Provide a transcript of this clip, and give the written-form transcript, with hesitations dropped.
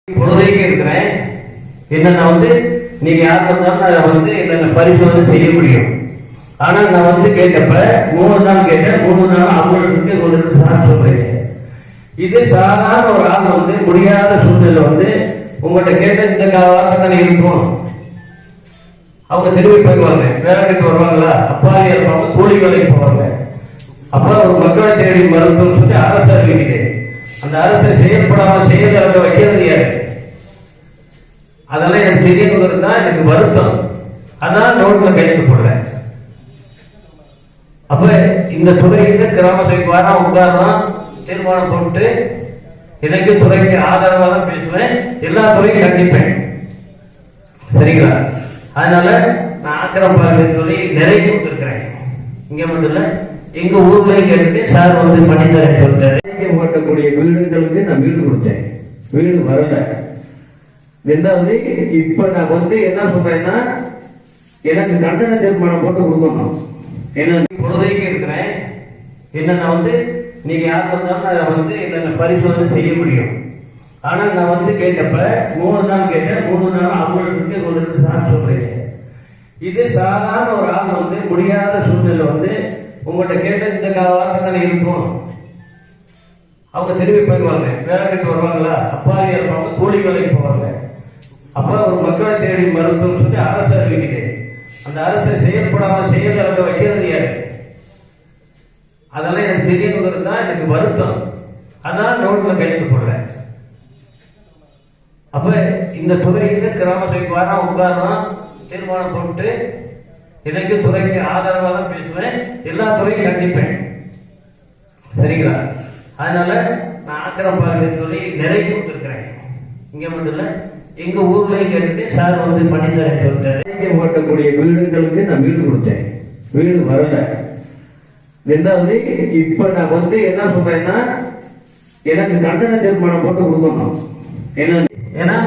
பொழுதைக்கு இருக்கிறேன். என்ன நான் நீங்க யார் வந்தாலும் என்ன பரிசோதனை செய்ய முடியும். ஆனா நான் கேட்டப்ப 3 நாள் கேட்டேன். 3 நாள் அவங்களுக்கு ஒன்று சார் சொல்றீங்க. இது சாதாரண ஒரு ஆள் முடியாத சூழ்நிலை உங்கள்கிட்ட கேட்ட இந்த வார்த்தை இருக்கும். அவங்க திரும்பி போயிடுவாங்க, வேலைக்கு வருவாங்களா, அப்பாவி இருப்பாங்க, கூலி வேலைக்கு போவாங்க. அப்ப ஒரு மக்களை தேடி மருத்துவம் சொல்லி அரசு அறிவிக்குது. அந்த அரசு செயல்படாம செயல் வைக்கிறது யாரு? அதெல்லாம் எனக்கு தெரியணுங்கிறது தான் எனக்கு வருத்தம். அதான் நோட்ல கையெழுத்து போடுறேன். அப்ப இந்த துறையில கிராம சபைக்கு வர உட்காரலாம், தீர்மானம் போட்டு எனக்கு துறைக்கு ஆதரவாக தான் பேசுவேன், எல்லா துறையும் கண்டிப்பேன். சரிங்களா? அதனால நான் ஆக்கிரம் பார்வைன்னு சொல்லி நிறைய கொடுத்துருக்கிறேன். இங்க மட்டும் இல்ல, எங்க ஊர்லயும் கேட்டு சார் பண்ணித்தரேன்னு சொல்லிட்டாரு. ஓட்டக்கூடிய வீடுகளுக்கு நான் வீடு கொடுத்தேன், வீடு வரல. ரெண்டாவது இப்ப நான் என்ன சொல்றேன்னா, எனக்கு கண்டன தீர்மானம் போட்டு கொடுக்கணும். என்ன பொழுதைக்கு இருக்கிறேன். என்ன நான் நீங்க யார் வந்தாலும் என்ன பரிசோதனை செய்ய முடியும். ஆனா நான் கேட்டப்ப 3 நாள் கேட்டேன். 3 நாள் அவங்களுக்கு ஒன்று சார் சொல்றீங்க. இது சாதாரண ஒரு ஆள் முடியாத சூழ்நிலை உங்கள்கிட்ட கேட்ட இந்த வார்த்தை இருக்கும். அவங்க திரும்பி போயிடுவாங்க, வேலைக்கு வருவாங்களா, அப்பாவி இருப்பாங்க, கூலி வேலைக்கு போவாங்க. அப்ப ஒரு மக்களை தேடி மருத்துவம் சொல்லி அரசு அறிவிக்குது. அந்த அரசு செயல்படாம செயல் வைக்கிறது யாரு? அதெல்லாம் எனக்கு தெரியணுங்கிறது தான் எனக்கு வருத்தம். அதான் நோட்ல கையெழுத்து போடுறேன். அப்ப இந்த துறையில கிராம சபைக்கு வர உட்காரலாம், தீர்மானம் போட்டு எனக்கு துறைக்கு ஆதரவாக தான் பேசுவேன், எல்லா துறையும் கண்டிப்பேன். சரிங்களா? அதனால நான் ஆக்கிரம் பார்வைன்னு சொல்லி நிறைய கொடுத்துருக்கிறேன். இங்க மட்டும் இல்ல, எங்க ஊர்லயும் கேட்டு சார் பண்ணித்தரேன்னு சொல்லிட்டாரு. ஓட்டக்கூடிய வீடுகளுக்கு நான் வீடு கொடுத்தேன், வீடு வரல. ரெண்டாவது இப்ப நான் என்ன சொல்றேன்னா, எனக்கு கண்டன தீர்மானம் போட்டு கொடுக்கணும். ஏன்னா